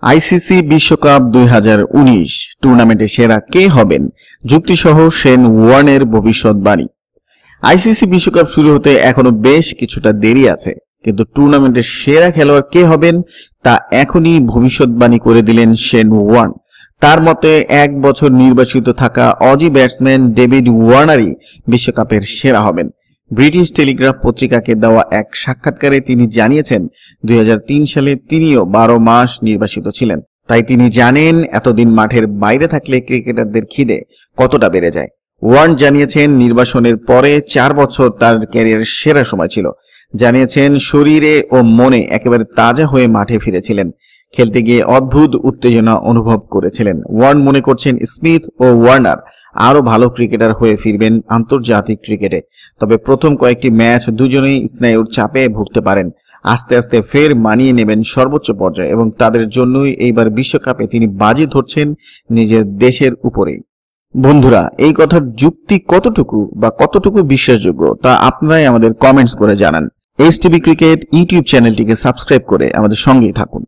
ICC বিশ্বকাপ 2019 টুর্নামেন্টে সেরা কে হবেন, যুক্তিসহ শেন ওয়ার্নের ভবিষ্যৎবাণী। আইসিসি বিশ্বকাপ শুরু হতে এখনো বেশ কিছুটা দেরি আছে, কিন্তু টুর্নামেন্টের সেরা খেলোয়াড় কে হবেন তা এখনই ভবিষ্যৎবাণী করে দিলেন শেন ওয়ার্ন। তার মতে 1 বছর নির্বাচিত থাকা অজি ব্যাটসম্যান ডেভিড ওয়ার্নারই বিশ্বকাপের সেরা হবেন। ব্রিটিশ টেলিগ্রাফ পত্রিকাকে দেওয়া এক সাক্ষাৎকারে তিনি জানিয়েছেন 2003 সালে তিনিও 12 মাস নির্বাসিত ছিলেন, তাই তিনি জানেন এতদিন মাঠের বাইরে থাকলে ক্রিকেটারদের খিদে কতটা বেড়ে যায়। ওয়ার্ন জানিয়েছেন নির্বাসনের পরে 4 বছর তার ক্যারিয়ারের সেরা সময় ছিল। জানিয়েছেন শরীরে ও মনে একেবারে তাজা হয়ে মাঠে ফিরেছিলেন, খেলতে গিয়ে অদ্ভুত উত্তেজনা অনুভব করেছিলেন। ওয়ার্ন মনে করছেন স্মিথ ও ওয়ার্নার আরো ভালো ক্রিকেটার হয়ে ফিরবেন আন্তর্জাতিক ক্রিকেটে, তবে প্রথম কয়েকটি ম্যাচ দুজনেই স্নায়ুর চাপে ভুগতে পারেন। আস্তে আস্তে ফের মানিয়ে নেবেন সর্বোচ্চ পর্যায়ে এবং তাদের জন্যই এইবার বিশ্বকাপে তিনি বাজি ধরছেন নিজের দেশের উপরেই। বন্ধুরা, এই কথার যুক্তি কতটুকু বিশ্বাসযোগ্য তা আপনারাই আমাদের কমেন্টস করে জানান। এইচটিভি ক্রিকেট ইউটিউব চ্যানেলটিকে সাবস্ক্রাইব করে আমাদের সঙ্গেই থাকুন।